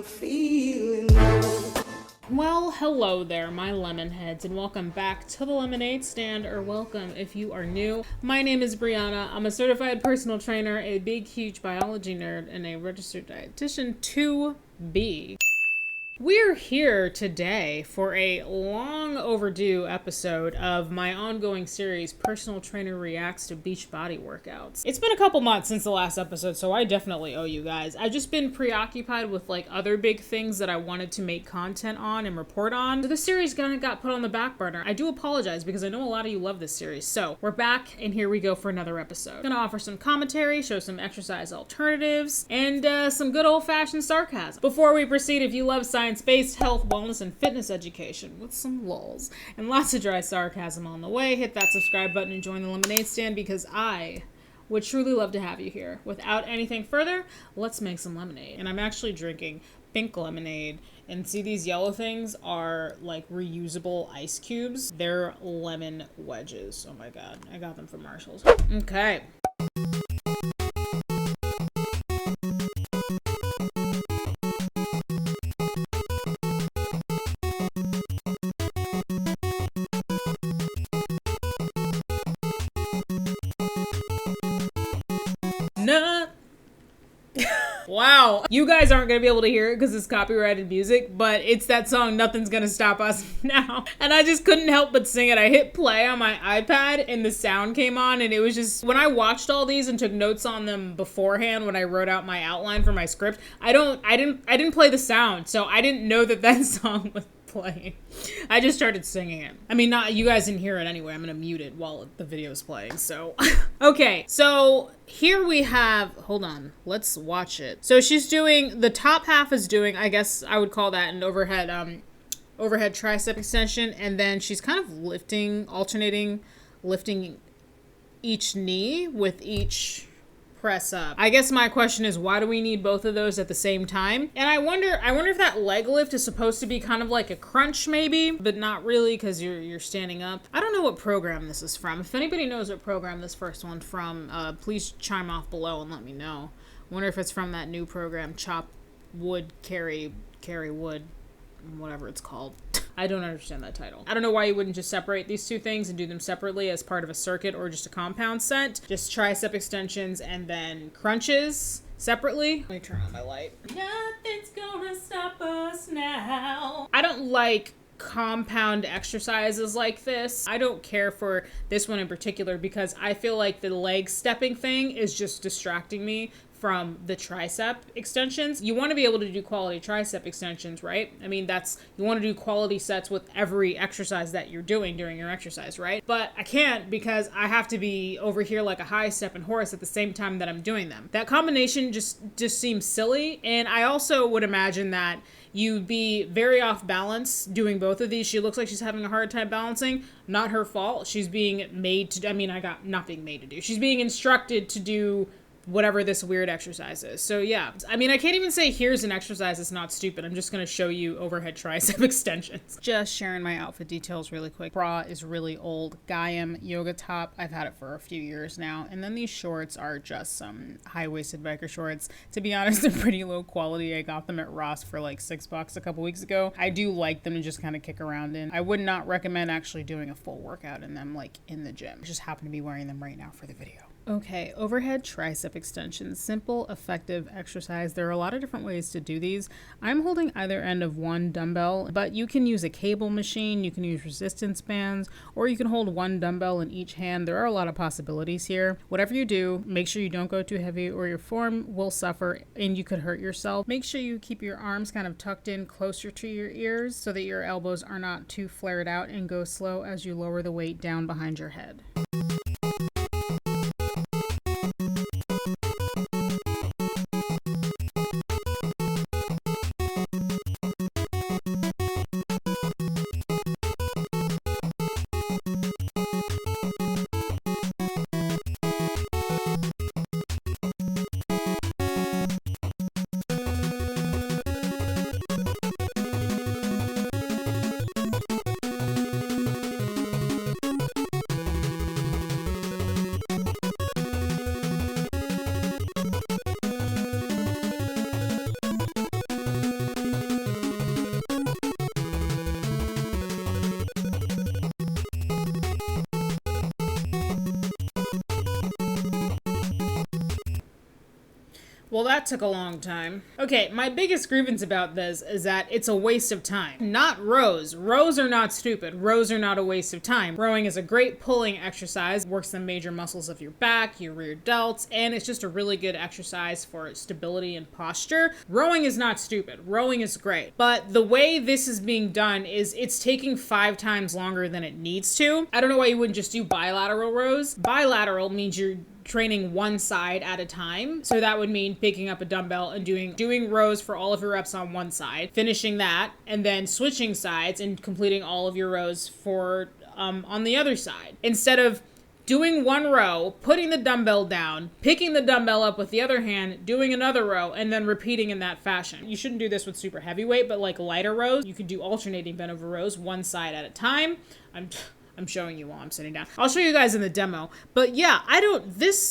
feeling low. Well, hello there, my lemon heads, and welcome back to the Lemonade Stand, or welcome if you are new. My name is Brianna. I'm a certified personal trainer, a big, huge biology nerd, and a registered dietitian to be. We're here today for a long overdue episode of my ongoing series, Personal Trainer Reacts to Beachbody Workouts. It's been a couple months since the last episode, so I definitely owe you guys. I've just been preoccupied with like other big things that I wanted to make content on and report on. So the series kind of got put on the back burner. I do apologize because I know a lot of you love this series. So we're back and here we go for another episode. I'm gonna offer some commentary, show some exercise alternatives, and some good old-fashioned sarcasm. Before we proceed, if you love science-based health, wellness, and fitness education with some lulz and lots of dry sarcasm on the way, hit that subscribe button and join the Lemonade Stand because I would truly love to have you here. Without anything further, let's make some lemonade. And I'm actually drinking pink lemonade. And see, these yellow things are like reusable ice cubes. They're lemon wedges. Oh my god, I got them from Marshall's. Okay. No. Wow. You guys aren't going to be able to hear it because it's copyrighted music, but it's that song, Nothing's Gonna Stop Us Now. And I just couldn't help but sing it. I hit play on my iPad and the sound came on, and it was just, when I watched all these and took notes on them beforehand when I wrote out my outline for my script, I didn't play the sound, so I didn't know that song was playing. I just started singing it. I mean, not you guys didn't hear it anyway. I'm gonna mute it while the video is playing. So okay, so here we have, hold on, let's watch it. So she's doing, the top half is doing, I guess I would call that an overhead tricep extension, and then she's kind of lifting each knee with each press up. I guess my question is, why do we need both of those at the same time? And I wonder if that leg lift is supposed to be kind of like a crunch maybe, but not really because you're standing up. I don't know what program this is from. If anybody knows what program this first one's from, please chime off below and let me know. I wonder if it's from that new program, Chop Wood, Carry Wood, whatever it's called. I don't understand that title. I don't know why you wouldn't just separate these two things and do them separately as part of a circuit or just a compound set. Just tricep extensions and then crunches separately. Let me turn on my light. Nothing's gonna stop us now. I don't like compound exercises like this. I don't care for this one in particular because I feel like the leg stepping thing is just distracting me from the tricep extensions. You want to be able to do quality tricep extensions, right? I mean, you want to do quality sets with every exercise that you're doing during your exercise, right? But I can't because I have to be over here like a high step and horse at the same time that I'm doing them. That combination just seems silly. And I also would imagine that you'd be very off balance doing both of these. She looks like she's having a hard time balancing. Not her fault. She's being made to, not being made to do. She's being instructed to do whatever this weird exercise is. So yeah, I mean, I can't even say here's an exercise that's not stupid. I'm just gonna show you overhead tricep extensions. Just sharing my outfit details really quick. Bra is really old Gaiam yoga top. I've had it for a few years now. And then these shorts are just some high-waisted biker shorts. To be honest, they're pretty low quality. I got them at Ross for like $6 a couple weeks ago. I do like them to just kind of kick around in. I would not recommend actually doing a full workout in them like in the gym. I just happen to be wearing them right now for the video. Okay, overhead tricep extensions, simple, effective exercise. There are a lot of different ways to do these. I'm holding either end of one dumbbell, but you can use a cable machine, you can use resistance bands, or you can hold one dumbbell in each hand. There are a lot of possibilities here. Whatever you do, make sure you don't go too heavy or your form will suffer and you could hurt yourself. Make sure you keep your arms kind of tucked in closer to your ears so that your elbows are not too flared out, and go slow as you lower the weight down behind your head. Well, that took a long time. Okay, my biggest grievance about this is that it's a waste of time. Not rows. Rows are not stupid. Rows are not a waste of time. Rowing is a great pulling exercise, works the major muscles of your back, your rear delts, and it's just a really good exercise for stability and posture. Rowing is not stupid. Rowing is great. But the way this is being done is it's taking 5 times longer than it needs to. I don't know why you wouldn't just do bilateral rows. Bilateral means you're training one side at a time. So that would mean picking up a dumbbell and doing rows for all of your reps on one side, finishing that, and then switching sides and completing all of your rows for on the other side. Instead of doing one row, putting the dumbbell down, picking the dumbbell up with the other hand, doing another row, and then repeating in that fashion. You shouldn't do this with super heavyweight, but like lighter rows, you could do alternating bent over rows, one side at a time. I'm showing you while I'm sitting down. I'll show you guys in the demo. But yeah,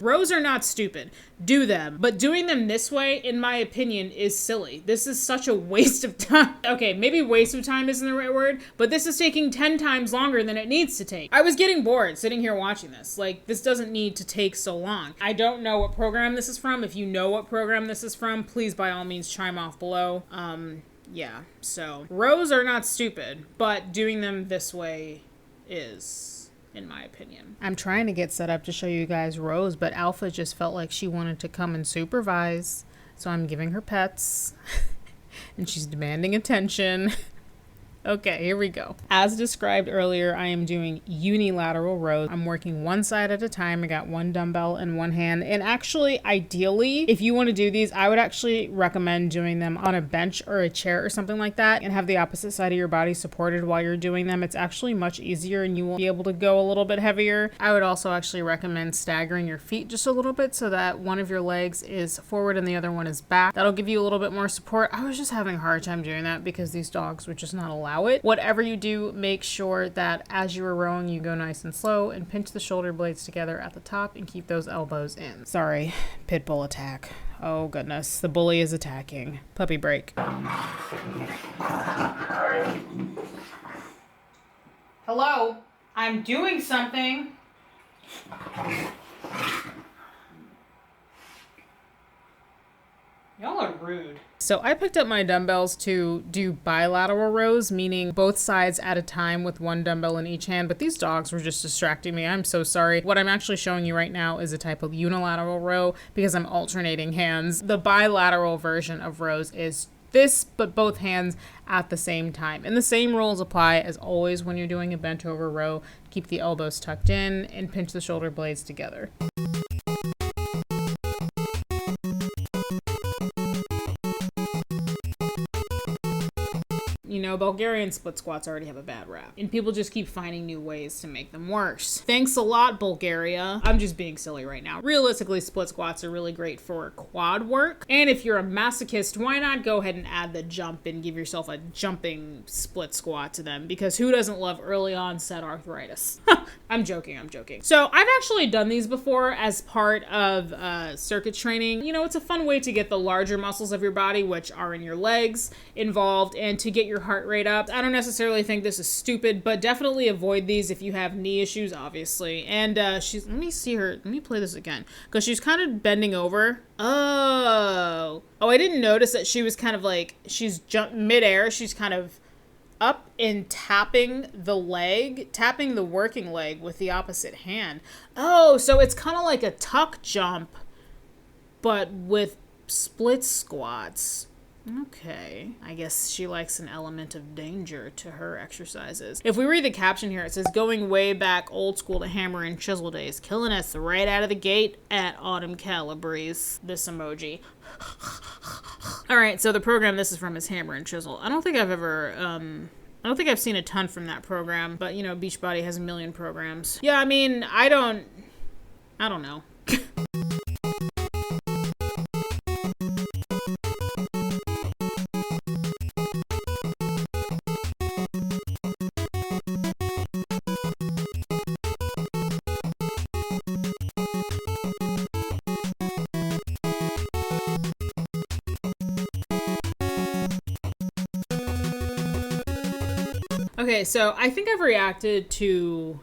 rows are not stupid. Do them. But doing them this way, in my opinion, is silly. This is such a waste of time. Okay, maybe waste of time isn't the right word, but this is taking 10 times longer than it needs to take. I was getting bored sitting here watching this. Like, this doesn't need to take so long. I don't know what program this is from. If you know what program this is from, please by all means chime off below. Yeah, so rows are not stupid, but doing them this way is, in my opinion. I'm trying to get set up to show you guys rows, but Alpha just felt like she wanted to come and supervise, so I'm giving her pets and she's demanding attention. Okay, here we go. As described earlier, I am doing unilateral rows. I'm working one side at a time. I got one dumbbell in one hand. And actually, ideally, if you want to do these, I would actually recommend doing them on a bench or a chair or something like that and have the opposite side of your body supported while you're doing them. It's actually much easier and you will be able to go a little bit heavier. I would also actually recommend staggering your feet just a little bit so that one of your legs is forward and the other one is back. That'll give you a little bit more support. I was just having a hard time doing that because these dogs would just not allow it. Whatever you do, make sure that as you are rowing, you go nice and slow and pinch the shoulder blades together at the top and keep those elbows in. Sorry, pit bull attack. Oh goodness, the bully is attacking. Puppy break. Hello, I'm doing something. Y'all are rude. So I picked up my dumbbells to do bilateral rows, meaning both sides at a time with one dumbbell in each hand, but these dogs were just distracting me. I'm so sorry. What I'm actually showing you right now is a type of unilateral row because I'm alternating hands. The bilateral version of rows is this, but both hands at the same time. And the same rules apply as always when you're doing a bent over row. Keep the elbows tucked in and pinch the shoulder blades together. You know, Bulgarian split squats already have a bad rap, and people just keep finding new ways to make them worse. Thanks a lot, Bulgaria. I'm just being silly right now. Realistically, split squats are really great for quad work, and if you're a masochist, why not go ahead and add the jump and give yourself a jumping split squat to them, because who doesn't love early onset arthritis? I'm joking. So I've actually done these before as part of circuit training. You know, it's a fun way to get the larger muscles of your body, which are in your legs, involved, and to get your heart rate up. I don't necessarily think this is stupid, but definitely avoid these if you have knee issues, obviously. And let me play this again, because she's kind of bending over. Oh, I didn't notice that she was kind of like, she's midair, she's kind of up and tapping the working leg with the opposite hand. Oh, so it's kind of like a tuck jump, but with split squats. Okay, I guess she likes an element of danger to her exercises. If we read the caption here, it says, going way back old school to hammer and chisel days, killing us right out of the gate at Autumn Calabrese. This emoji. All right, so the program this is from is Hammer and Chisel. I don't think I've seen a ton from that program, but you know, Beachbody has a million programs. Yeah, I mean, I don't know. Okay, so I think I've reacted to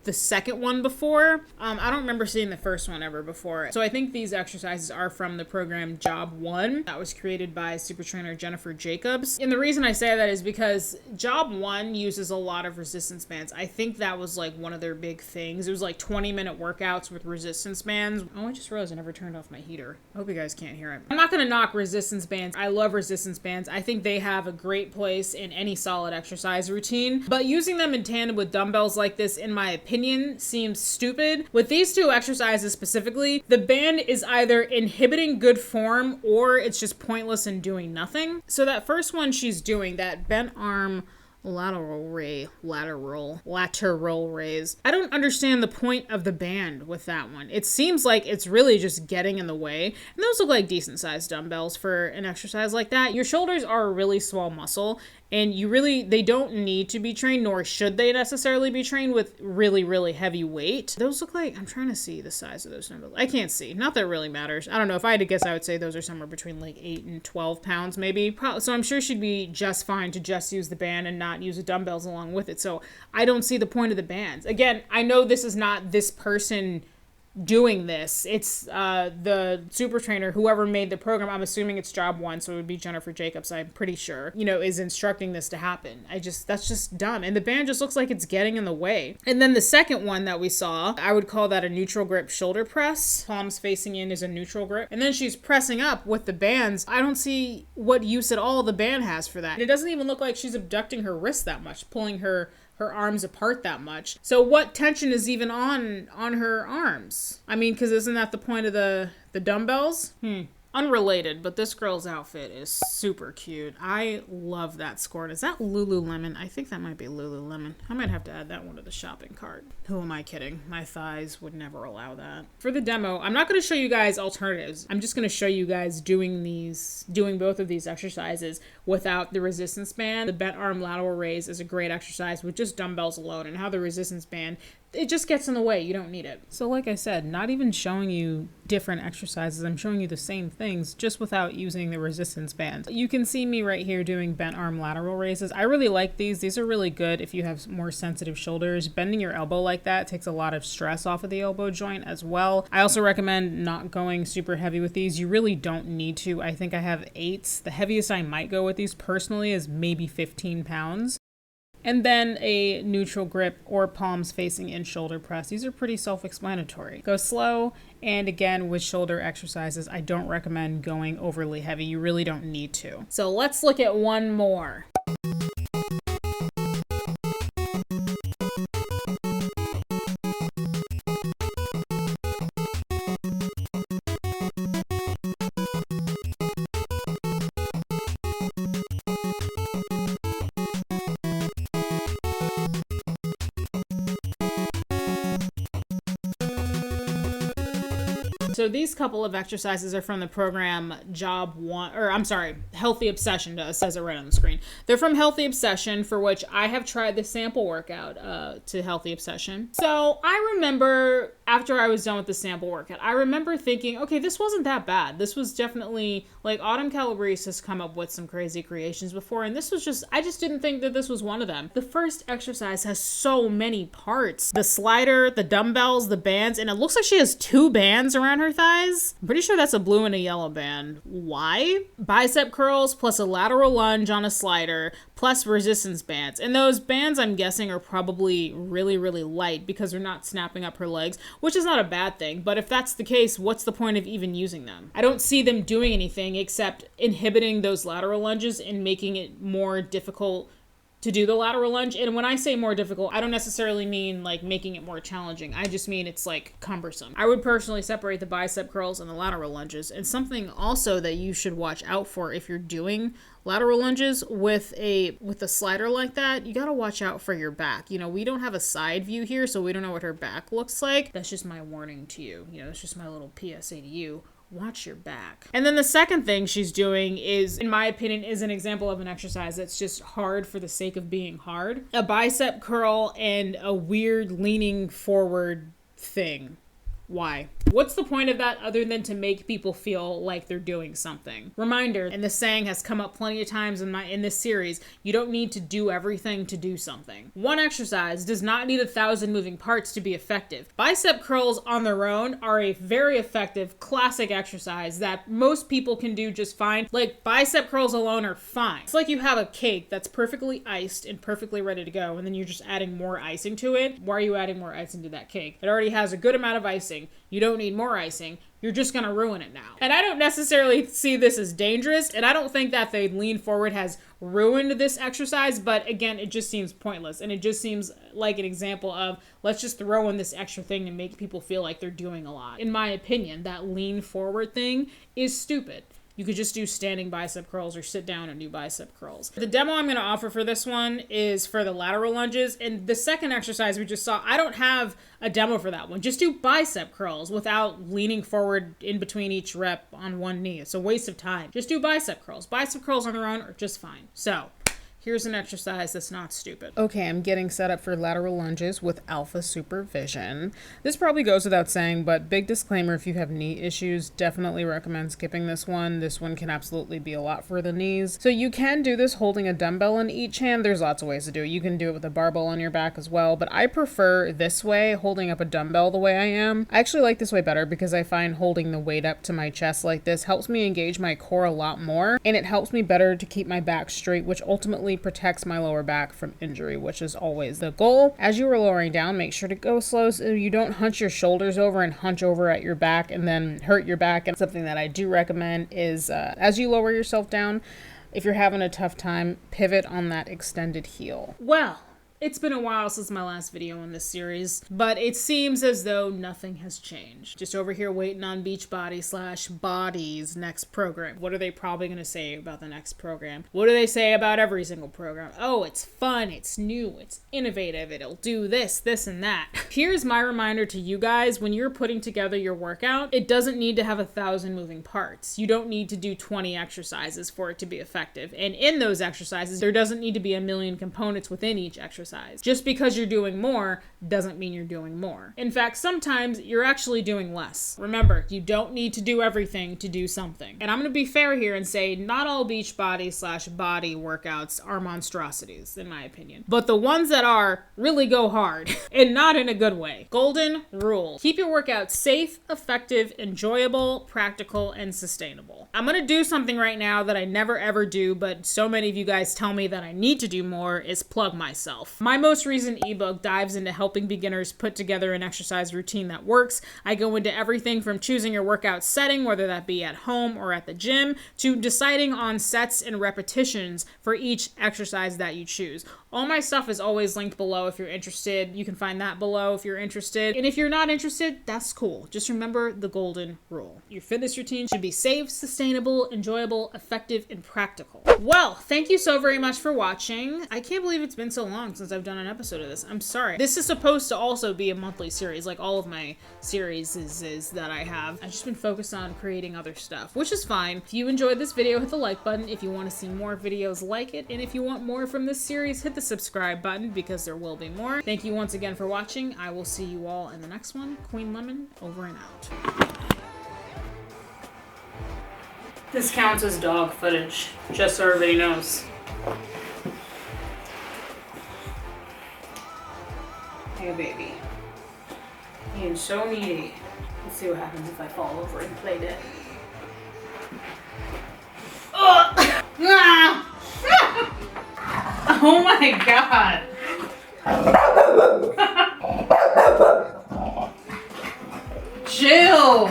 the second one before. I don't remember seeing the first one ever before. So I think these exercises are from the program Job 1 that was created by super trainer Jennifer Jacobs. And the reason I say that is because Job 1 uses a lot of resistance bands. I think that was like one of their big things. It was like 20-minute workouts with resistance bands. Oh, I just realized I never turned off my heater. I hope you guys can't hear it. I'm not gonna knock resistance bands. I love resistance bands. I think they have a great place in any solid exercise routine, but using them in tandem with dumbbells like this, in my opinion, seems stupid. With these two exercises specifically, the band is either inhibiting good form or it's just pointless and doing nothing. So that first one she's doing, that bent arm lateral raise. I don't understand the point of the band with that one. It seems like it's really just getting in the way. And those look like decent sized dumbbells for an exercise like that. Your shoulders are a really small muscle, and they don't need to be trained, nor should they necessarily be trained with really, really heavy weight. Those look like, I'm trying to see the size of those dumbbells. I can't see. Not that it really matters. I don't know. If I had to guess, I would say those are somewhere between like 8 and 12 pounds maybe. So I'm sure she'd be just fine to just use the band and not use the dumbbells along with it. So I don't see the point of the bands. Again, I know this is not this person doing this. It's the super trainer, whoever made the program. I'm assuming it's Job 1, so it would be Jennifer Jacobs, I'm pretty sure, is instructing this to happen. That's just dumb. And the band just looks like it's getting in the way. And then the second one that we saw, I would call that a neutral grip shoulder press. Palms facing in is a neutral grip. And then she's pressing up with the bands. I don't see what use at all the band has for that. And it doesn't even look like she's abducting her wrist that much, pulling her arms apart that much. So what tension is even on her arms? I mean, because isn't that the point of the dumbbells? Unrelated, but this girl's outfit is super cute. I love that skirt. Is that Lululemon? I think that might be Lululemon. I might have to add that one to the shopping cart. Who am I kidding? My thighs would never allow that. For the demo, I'm not going to show you guys alternatives. I'm just going to show you guys doing both of these exercises without the resistance band. The bent arm lateral raise is a great exercise with just dumbbells alone, and how the resistance band, it just gets in the way. You don't need it. So like I said, not even showing you different exercises. I'm showing you the same things, just without using the resistance band. You can see me right here doing bent arm lateral raises. I really like these. These are really good if you have more sensitive shoulders. Bending your elbow like that takes a lot of stress off of the elbow joint as well. I also recommend not going super heavy with these. You really don't need to. I think I have 8s. The heaviest I might go with these personally is maybe 15 pounds. And then a neutral grip or palms facing in shoulder press. These are pretty self-explanatory. Go slow, and again, with shoulder exercises, I don't recommend going overly heavy. You really don't need to. So let's look at one more. So these couple of exercises are from the program Job 1, or I'm sorry, Healthy Obsession. It says it right on the screen. They're from Healthy Obsession, for which I have tried the sample workout to Healthy Obsession. So I remember after I was done with the sample workout, I remember thinking, okay, this wasn't that bad. This was definitely, like, Autumn Calabrese has come up with some crazy creations before, and this was just, I just didn't think that this was one of them. The first exercise has so many parts. The slider, the dumbbells, the bands, and it looks like she has 2 bands around her thighs. I'm pretty sure that's a blue and a yellow band. Why? Bicep curls plus a lateral lunge on a slider plus resistance bands. And those bands, I'm guessing, are probably really, really light because they're not snapping up her legs, which is not a bad thing. But if that's the case, what's the point of even using them? I don't see them doing anything except inhibiting those lateral lunges and making it more difficult to do the lateral lunge. And when I say more difficult, I don't necessarily mean like making it more challenging. I just mean it's like cumbersome. I would personally separate the bicep curls and the lateral lunges. And something also that you should watch out for if you're doing lateral lunges with a slider like that, you got to watch out for your back. We don't have a side view here, so we don't know what her back looks like. That's just my warning to you. That's just my little PSA to you. Watch your back. And then the second thing she's doing is, in my opinion, is an example of an exercise that's just hard for the sake of being hard. A bicep curl and a weird leaning forward thing. Why? What's the point of that other than to make people feel like they're doing something? Reminder, and this saying has come up plenty of times in this series, you don't need to do everything to do something. One exercise does not need 1,000 moving parts to be effective. Bicep curls on their own are a very effective classic exercise that most people can do just fine. Like, bicep curls alone are fine. It's like you have a cake that's perfectly iced and perfectly ready to go, and then you're just adding more icing to it. Why are you adding more icing to that cake? It already has a good amount of icing. You don't need more icing. You're just gonna ruin it now. And I don't necessarily see this as dangerous, and I don't think that the lean forward has ruined this exercise, but again, it just seems pointless, and it just seems like an example of, let's just throw in this extra thing to make people feel like they're doing a lot. In my opinion, that lean forward thing is stupid. You could just do standing bicep curls or sit down and do bicep curls. The demo I'm going to offer for this one is for the lateral lunges. And the second exercise we just saw, I don't have a demo for that one. Just do bicep curls without leaning forward in between each rep on one knee. It's a waste of time. Just do bicep curls. Bicep curls on their own are just fine. So here's an exercise that's not stupid. Okay, I'm getting set up for lateral lunges with alpha supervision. This probably goes without saying, but big disclaimer, if you have knee issues, definitely recommend skipping this one. This one can absolutely be a lot for the knees. So you can do this holding a dumbbell in each hand. There's lots of ways to do it. You can do it with a barbell on your back as well, but I prefer this way, holding up a dumbbell the way I am. I actually like this way better because I find holding the weight up to my chest like this helps me engage my core a lot more, and it helps me better to keep my back straight, which ultimately protects my lower back from injury, which is always the goal. As you are lowering down, make sure to go slow so you don't hunch your shoulders over and hunch over at your back and then hurt your back. And something that I do recommend is as you lower yourself down, if you're having a tough time, pivot on that extended heel. Well, it's been a while since my last video in this series, but it seems as though nothing has changed. Just over here waiting on BEACHBODi/BODi's next program. What are they probably going to say about the next program? What do they say about every single program? Oh, it's fun, it's new, it's innovative, it'll do this, this, and that. Here's my reminder to you guys, when you're putting together your workout, it doesn't need to have 1,000 moving parts. You don't need to do 20 exercises for it to be effective. And in those exercises, there doesn't need to be 1,000,000 components within each exercise. Just because you're doing more doesn't mean you're doing more. In fact, sometimes you're actually doing less. Remember, you don't need to do everything to do something. And I'm going to be fair here and say not all BEACHBODi/BODi workouts are monstrosities, in my opinion. But the ones that are really go hard, and not in a good way. Golden rule. Keep your workout safe, effective, enjoyable, practical, and sustainable. I'm going to do something right now that I never ever do, but so many of you guys tell me that I need to do more, is plug myself. My most recent ebook dives into helping beginners put together an exercise routine that works. I go into everything from choosing your workout setting, whether that be at home or at the gym, to deciding on sets and repetitions for each exercise that you choose. All my stuff is always linked below if you're interested. You can find that below if you're interested. And if you're not interested, that's cool. Just remember the golden rule. Your fitness routine should be safe, sustainable, enjoyable, effective, and practical. Well, thank you so very much for watching. I can't believe it's been so long since I've done an episode of this. I'm sorry. This is supposed to also be a monthly series, like all of my series is that I have. I've just been focused on creating other stuff, which is fine. If you enjoyed this video, hit the like button. If you want to see more videos like it, and if you want more from this series, hit the subscribe button because there will be more. Thank you once again for watching. I will see you all in the next one. Queen Lemon, over and out. This counts as dog footage, just so everybody knows. Hey baby, being so needy. Let's see what happens if I fall over and play dead. Oh my god! Chill!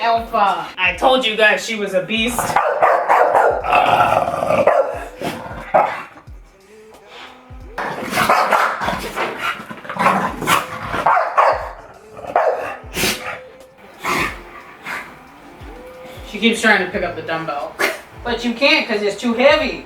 Alpha! I told you guys she was a beast. She keeps trying to pick up the dumbbell. But you can't because it's too heavy.